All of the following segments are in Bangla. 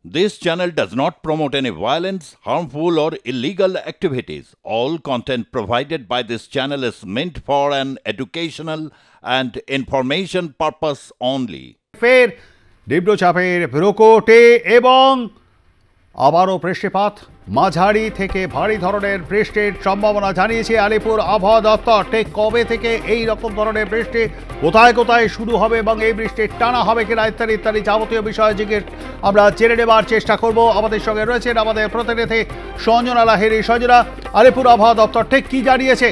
This channel does not promote any violence, harmful, or illegal activities. All content provided by this channel is meant for an educational and information purpose only. ফের নিম্নচাপের প্রকোপে এবং আবারও বৃষ্টিপাত মাঝারি থেকে ভারী ধরনের বৃষ্টির সম্ভাবনা জানিয়েছে আলিপুর আবহাওয়া দপ্তর। ঠিক কবে থেকে এই রকম ধরনের বৃষ্টি, কোথায় কোথায় শুরু হবে এবং এই বৃষ্টির টানা হবে কিনা ইত্যাদি ইত্যাদি যাবতীয় বিষয় জিজ্ঞেস আমরা জেনে নেবার চেষ্টা করব। আমাদের সঙ্গে রয়েছেন আমাদের প্রতিনিধি সঞ্জনা লাহিড়ী। সঞ্জনা, আলিপুর আবহাওয়া দপ্তর ঠিক কি জানিয়েছে?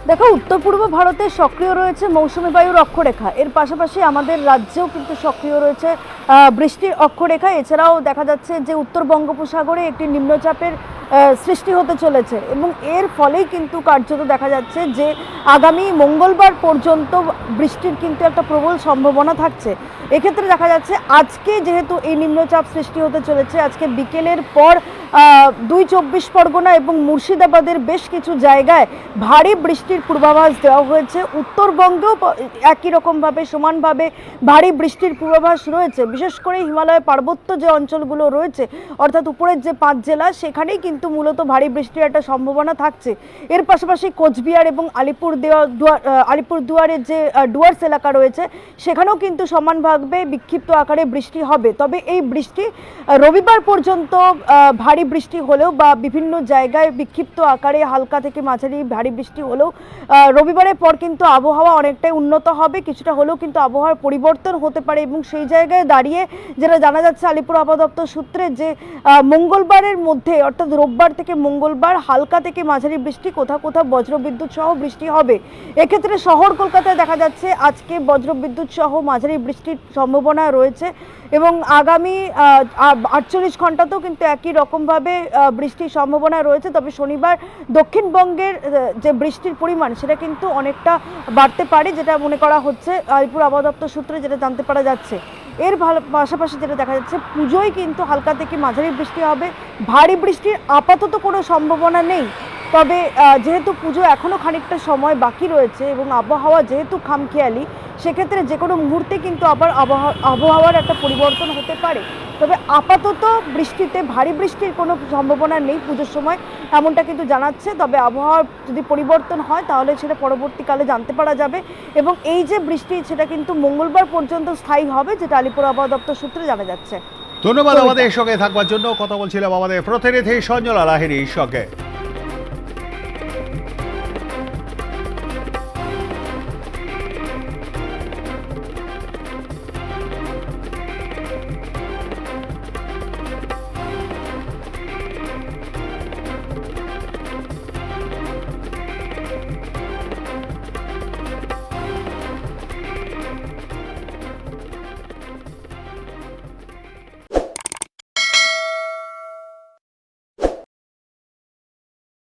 দেখো, উত্তর পূর্ব ভারতে সক্রিয় রয়েছে মৌসুমী বায়ুর অক্ষরেখা। এর পাশাপাশি আমাদের রাজ্যেও কিন্তু সক্রিয় রয়েছে বৃষ্টির অক্ষরেখা। এছাড়াও দেখা যাচ্ছে যে উত্তর বঙ্গোপসাগরে একটি নিম্নচাপের সৃষ্টি হতে চলেছে এবং এর ফলেই কিন্তু কার্যত দেখা যাচ্ছে যে আগামী মঙ্গলবার পর্যন্ত বৃষ্টির কিন্তু একটা প্রবল সম্ভাবনা থাকছে। এক্ষেত্রে দেখা যাচ্ছে আজকে যেহেতু এই নিম্নচাপ সৃষ্টি হতে চলেছে, আজকে বিকেলের পর ২ পরগনা এবং মুর্শিদাবাদের বেশ কিছু জায়গায় ভারী বৃষ্টির পূর্বাভাস দেওয়া হয়েছে। উত্তরবঙ্গেও একই রকমভাবে সমানভাবে ভারী বৃষ্টির পূর্বাভাস রয়েছে। বিশেষ করে হিমালয় পার্বত্য যে অঞ্চলগুলো রয়েছে, অর্থাৎ উপরের যে 5 জেলা, সেখানেই কিন্তু মূলত ভারী বৃষ্টির একটা সম্ভাবনা থাকছে। এর পাশাপাশি কোচবিহার এবং আলিপুরদুয়ারের যে ডুয়ার্স এলাকা রয়েছে, সেখানেও কিন্তু সমানভাবে বিক্ষিপ্ত আকারে বৃষ্টি হবে। তবে এই বৃষ্টি রবিবার পর্যন্ত ভারী বৃষ্টি হলেও বা বিভিন্ন জায়গায় বিক্ষিপ্ত আকারে হালকা থেকে মাঝারি ভারী বৃষ্টি হলেও রবিবারের পর কিন্তু আবহাওয়া অনেকটাই উন্নত হবে। কিছুটা হলেও কিন্তু আবহাওয়ার পরিবর্তন হতে পারে এবং সেই জায়গায় দাঁড়িয়ে যেটা জানা যাচ্ছে আলিপুর আবহাওয়া দপ্তর সূত্রে, যে মঙ্গলবারের মধ্যে অর্থাৎ রোববার থেকে মঙ্গলবার হালকা থেকে মাঝারি বৃষ্টি, কোথাও কোথাও বজ্রবিদ্যুৎ সহ বৃষ্টি হবে। এক্ষেত্রে শহর কলকাতায় দেখা যাচ্ছে আজকে বজ্রবিদ্যুৎ সহ মাঝারি বৃষ্টির সম্ভাবনা রয়েছে এবং আগামী 48 ঘন্টাতেও কিন্তু একই রকমভাবে বৃষ্টির সম্ভাবনা রয়েছে। তবে শনিবার দক্ষিণবঙ্গের যে বৃষ্টির পরিমাণ সেটা কিন্তু অনেকটা বাড়তে পারে, যেটা মনে করা হচ্ছে আলিপুর আবহাওয়া দপ্তর সূত্রে যেটা জানতে পারা যাচ্ছে। এর পাশাপাশি যেটা দেখা যাচ্ছে পুজোয় কিন্তু হালকা থেকে মাঝারি বৃষ্টি হবে। ভারী বৃষ্টির আপাতত কোনো সম্ভাবনা নেই। তবে যেহেতু পুজো এখনও খানিকটা সময় বাকি রয়েছে এবং আবহাওয়া যেহেতু খামখেয়ালি, সেক্ষেত্রে যে কোনো মুহূর্তে কিন্তু আবার আবহাওয়ার একটা পরিবর্তন হতে পারে। তবে আপাতত বৃষ্টিতে ভারী বৃষ্টির কোনো সম্ভাবনা নেই পুজোর সময়, এমনটা কিন্তু জানাচ্ছে। তবে আবহাওয়ার যদি পরিবর্তন হয় তাহলে সেটা পরবর্তীকালে জানতে পারা যাবে এবং এই যে বৃষ্টি সেটা কিন্তু মঙ্গলবার পর্যন্ত স্থায়ী হবে, যেটা আলিপুর আবহাওয়া দপ্তর সূত্রে জানা যাচ্ছে। ধন্যবাদ আমাদের সঙ্গে থাকবার জন্য। কথা বলছিলাম আমাদের প্রতিনিধি সঞ্জনা লাহিড়ীর সঙ্গে।